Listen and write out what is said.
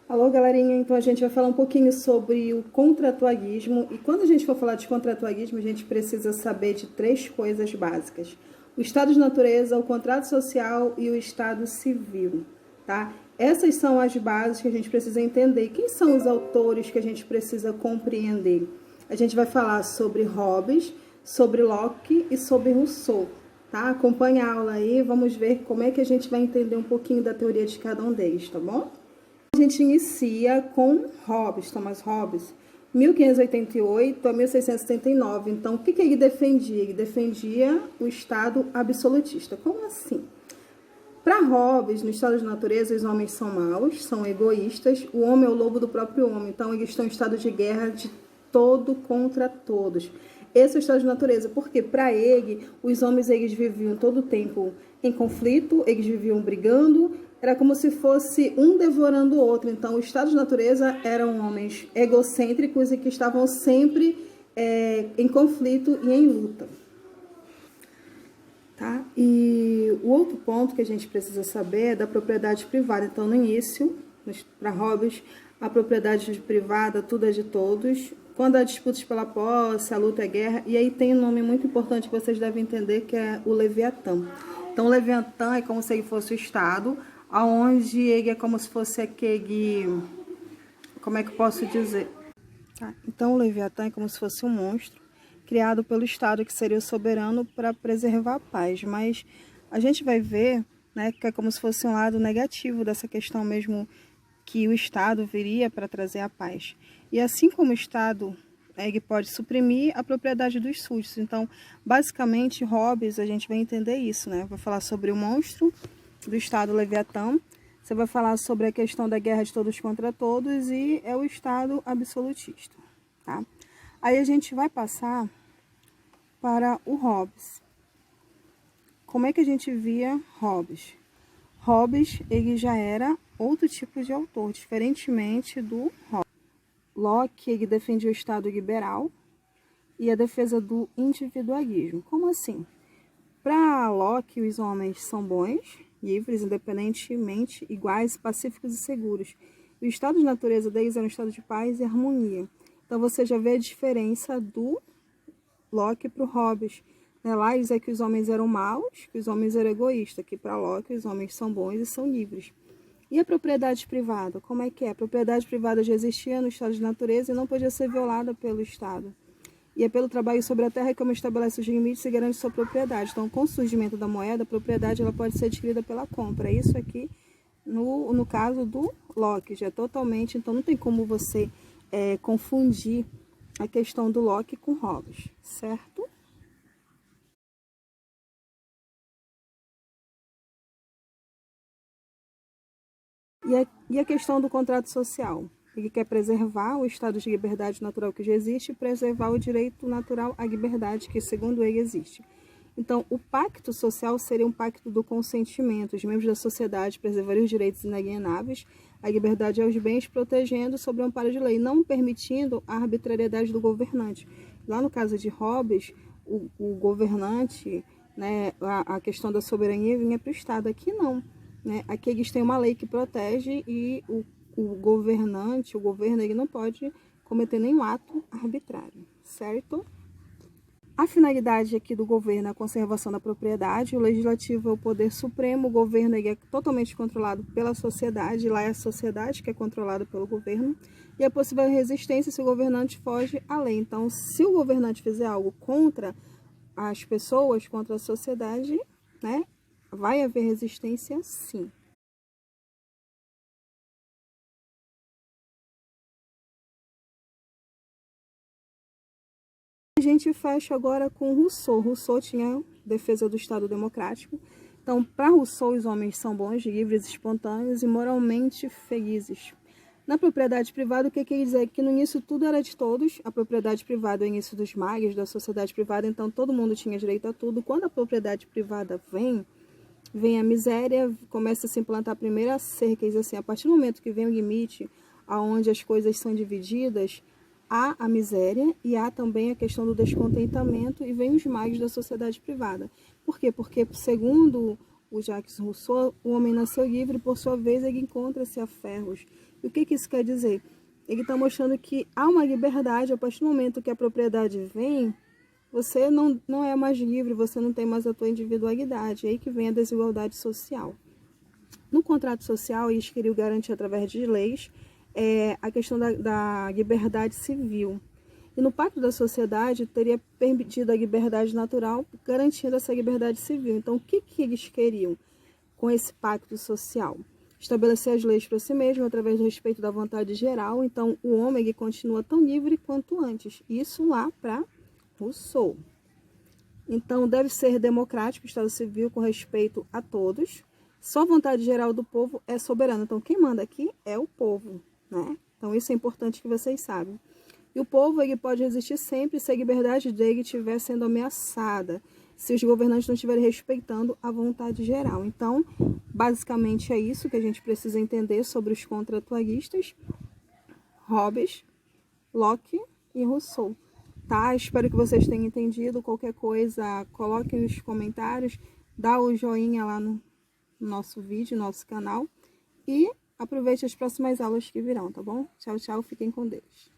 Alô, galerinha, então a gente vai falar um pouquinho sobre o contratualismo. E quando a gente for falar de contratualismo, a gente precisa saber de três coisas básicas: o estado de natureza, o contrato social e o estado civil, tá? Essas são as bases que a gente precisa entender. Quem são os autores que a gente precisa compreender? A gente vai falar sobre Hobbes, sobre Locke e sobre Rousseau, tá? Acompanhe a aula aí, vamos ver como é que a gente vai entender um pouquinho da teoria de cada um deles, tá bom? A gente inicia com Hobbes, Thomas Hobbes, 1588 a 1679. Então, o que ele defendia? Ele defendia o Estado absolutista. Como assim? Para Hobbes, no estado de natureza, os homens são maus, são egoístas, o homem é o lobo do próprio homem. Então, eles estão em estado de guerra de todo contra todos. Esse é o estado de natureza, porque para ele, os homens eles viviam todo o tempo em conflito, eles viviam brigando, era como se fosse um devorando o outro. Então, o estado de natureza eram homens egocêntricos e que estavam sempre em conflito e em luta. Tá? E o outro ponto que a gente precisa saber é da propriedade privada. Então, no início, para Hobbes, a propriedade privada, tudo é de todos. Quando há disputas pela posse, a luta é guerra. E aí tem um nome muito importante que vocês devem entender, que é o Leviatã. Então, o Leviatã é como se ele fosse o Estado, onde ele é como se fosse aquele... Como é que eu posso dizer? Tá? Então, o Leviatã é como se fosse um monstro criado pelo Estado, que seria o soberano para preservar a paz. Mas a gente vai ver, né, que é como se fosse um lado negativo dessa questão mesmo, que o Estado viria para trazer a paz. E assim como o Estado, ele pode suprimir a propriedade dos súditos. Então, basicamente, Hobbes, a gente vai entender isso, né? Vai falar sobre o monstro do Estado Leviatã, você vai falar sobre a questão da guerra de todos contra todos e é o Estado absolutista, tá? Aí a gente vai passar para o Hobbes. Como é que a gente via Hobbes? Hobbes, ele já era outro tipo de autor, diferentemente do Hobbes. Locke, ele defendia o Estado liberal e a defesa do individualismo. Como assim? Para Locke, os homens são bons, livres, independentemente, iguais, pacíficos e seguros. O estado de natureza deles é um estado de paz e harmonia. Então, você já vê a diferença do Locke para o Hobbes. Lá diz que os homens eram maus, que os homens eram egoístas, que para Locke os homens são bons e são livres. E a propriedade privada? Como é que é? A propriedade privada já existia no estado de natureza e não podia ser violada pelo Estado. E é pelo trabalho sobre a terra que o homem estabelece os limites e garante sua propriedade. Então, com o surgimento da moeda, a propriedade ela pode ser adquirida pela compra. Isso aqui, no caso do Locke, já é totalmente... Então, não tem como você confundir a questão do Locke com Hobbes, certo? E a questão do contrato social? Ele quer preservar o estado de liberdade natural que já existe e preservar o direito natural à liberdade que, segundo ele, existe. Então, o pacto social seria um pacto do consentimento. Os membros da sociedade preservariam os direitos inalienáveis, a liberdade aos bens, protegendo sob o amparo de lei, não permitindo a arbitrariedade do governante. Lá no caso de Hobbes, o governante, né, a questão da soberania vinha para o Estado. Aqui não. Né? Aqui eles têm uma lei que protege e o governante, o governo, ele não pode cometer nenhum ato arbitrário, certo? A finalidade aqui do governo é a conservação da propriedade, o legislativo é o poder supremo, o governo ele é totalmente controlado pela sociedade, lá é a sociedade que é controlada pelo governo, e a possível resistência se o governante foge à lei. Então, se o governante fizer algo contra as pessoas, contra a sociedade, né, vai haver resistência, sim. A gente fecha agora com Rousseau. Rousseau tinha defesa do Estado democrático. Então, para Rousseau, os homens são bons, livres, espontâneos e moralmente felizes. Na propriedade privada, o que ele diz é que no início tudo era de todos. A propriedade privada é o início dos males, da sociedade privada, então todo mundo tinha direito a tudo. Quando a propriedade privada vem a miséria, começa a se implantar a primeira cerca, diz assim, a partir do momento que vem o limite, aonde as coisas são divididas, há a miséria e há também a questão do descontentamento e vem os males da sociedade privada. Por quê? Porque, segundo o Jacques Rousseau, o homem nasceu livre, por sua vez, ele encontra-se a ferros. E o que isso quer dizer? Ele está mostrando que há uma liberdade, a partir do momento que a propriedade vem, você não é mais livre, você não tem mais a tua individualidade. É aí que vem a desigualdade social. No contrato social, eles queriam garantir, através de leis, a questão da liberdade civil. E no Pacto da Sociedade, teria permitido a liberdade natural, garantindo essa liberdade civil. Então, o que eles queriam com esse pacto social? Estabelecer as leis para si mesmo, através do respeito da vontade geral. Então, o homem ele continua tão livre quanto antes. Isso lá para Rousseau. Então, deve ser democrático o Estado Civil com respeito a todos. Só a vontade geral do povo é soberana. Então, quem manda aqui é o povo, né? Então, isso é importante que vocês saibam. E o povo ele pode existir sempre se a liberdade dele estiver sendo ameaçada, se os governantes não estiverem respeitando a vontade geral. Então, basicamente é isso que a gente precisa entender sobre os contratualistas, Hobbes, Locke e Rousseau. Tá? Espero que vocês tenham entendido. Qualquer coisa, coloquem nos comentários, dá o joinha lá no nosso vídeo, nosso canal. E aproveite as próximas aulas que virão, tá bom? Tchau, tchau. Fiquem com Deus.